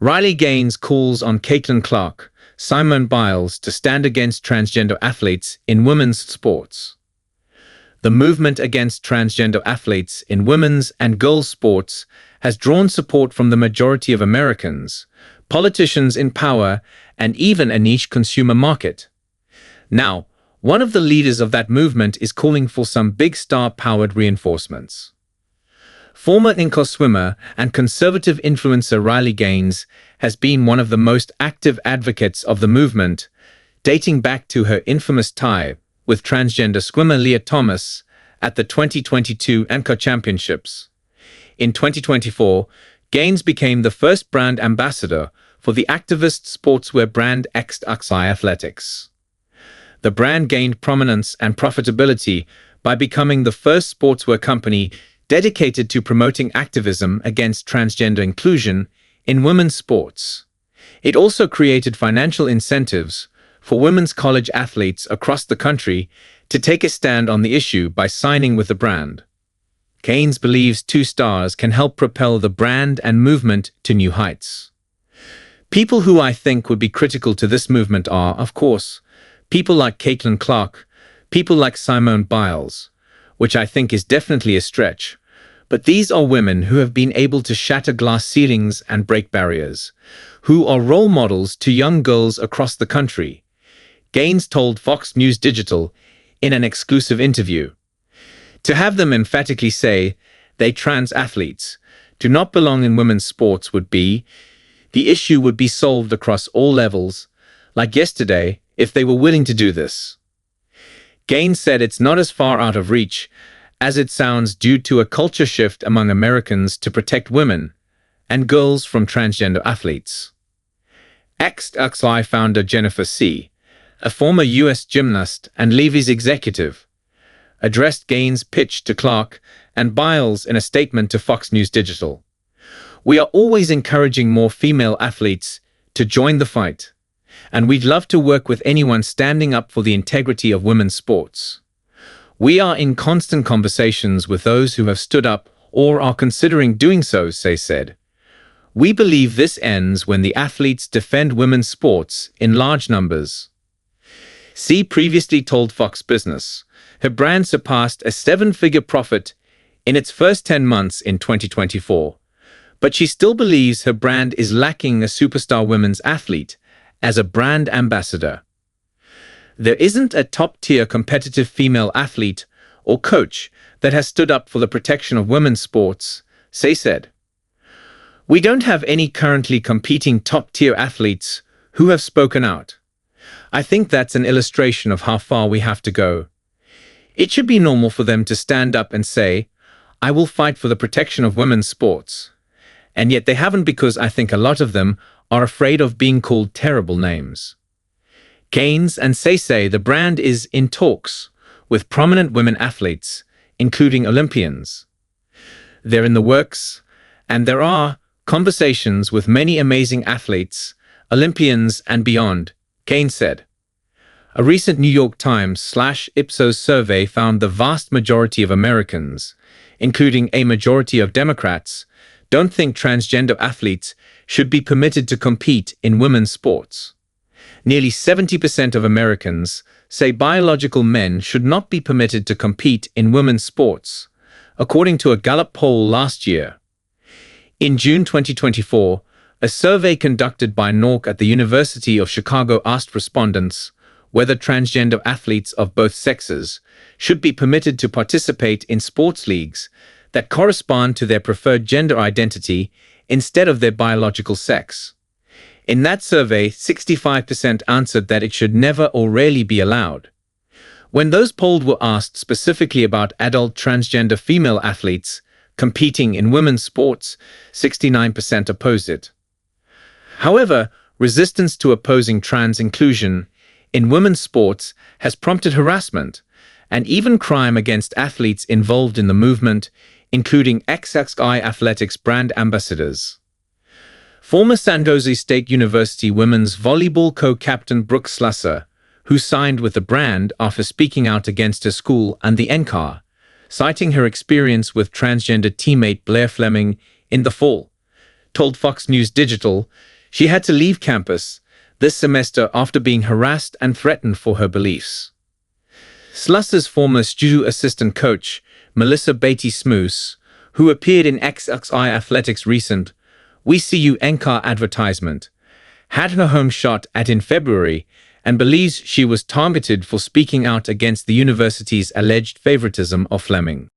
Riley Gaines calls on Caitlin Clark, Simone Biles to stand against transgender athletes in women's sports. The movement against transgender athletes in women's and girls' sports has drawn support from the majority of Americans, politicians in power, and even a niche consumer market. Now, one of the leaders of that movement is calling for some big star-powered reinforcements. Former inline swimmer and conservative influencer Riley Gaines has been one of the most active advocates of the movement, dating back to her infamous tie with transgender swimmer Leah Thomas at the 2022 NCAA Championships. In 2024, Gaines became the first brand ambassador for the activist sportswear brand XXI Athletics. The brand gained prominence and profitability by becoming the first sportswear company dedicated to promoting activism against transgender inclusion in women's sports. It also created financial incentives for women's college athletes across the country to take a stand on the issue by signing with the brand. Gaines believes two stars can help propel the brand and movement to new heights. People who I think would be critical to this movement are, of course, people like Caitlin Clark, people like Simone Biles, which I think is definitely a stretch, but these are women who have been able to shatter glass ceilings and break barriers, who are role models to young girls across the country, Gaines told Fox News Digital in an exclusive interview. To have them emphatically say they trans athletes do not belong in women's sports would be, the issue would be solved across all levels, like yesterday, if they were willing to do this. Gaines said it's not as far out of reach as it sounds due to a culture shift among Americans to protect women and girls from transgender athletes. XXI founder Jennifer Sey, a former U.S. gymnast and Levi's executive, addressed Gaines' pitch to Clark and Biles in a statement to Fox News Digital. "We are always encouraging more female athletes to join the fight, and we'd love to work with anyone standing up for the integrity of women's sports. We are in constant conversations with those who have stood up or are considering doing so," Sey said. "We believe this ends when the athletes defend women's sports in large numbers." Sey previously told Fox Business her brand surpassed a seven-figure profit in its first 10 months in 2024, but she still believes her brand is lacking a superstar women's athlete as a brand ambassador. "There isn't a top-tier competitive female athlete or coach that has stood up for the protection of women's sports," Sey said. "We don't have any currently competing top-tier athletes who have spoken out. I think that's an illustration of how far we have to go. It should be normal for them to stand up and say, 'I will fight for the protection of women's sports.' And yet they haven't, because I think a lot of them are afraid of being called terrible names." Gaines and Sey say the brand is in talks with prominent women athletes, including Olympians. "They're in the works, and there are conversations with many amazing athletes, Olympians and beyond," Gaines said. A recent New York Times/Ipsos survey found the vast majority of Americans, including a majority of Democrats, don't think transgender athletes should be permitted to compete in women's sports. Nearly 70% of Americans say biological men should not be permitted to compete in women's sports, according to a Gallup poll last year. In June 2024, a survey conducted by NORC at the University of Chicago asked respondents whether transgender athletes of both sexes should be permitted to participate in sports leagues that correspond to their preferred gender identity instead of their biological sex. In that survey, 65% answered that it should never or rarely be allowed. When those polled were asked specifically about adult transgender female athletes competing in women's sports, 69% opposed it. However, resistance to opposing trans inclusion in women's sports has prompted harassment and even crime against athletes involved in the movement, including XXI Athletics brand ambassadors. Former San Jose State University women's volleyball co-captain Brooke Slusser, who signed with the brand after speaking out against her school and the NCAA, citing her experience with transgender teammate Blair Fleming in the fall, told Fox News Digital she had to leave campus this semester after being harassed and threatened for her beliefs. Slus's former student assistant coach, Melissa Beatty-Smoose, who appeared in XXI Athletics' recent We See You NCAA advertisement, had her home shot at in February and believes she was targeted for speaking out against the university's alleged favoritism of Fleming.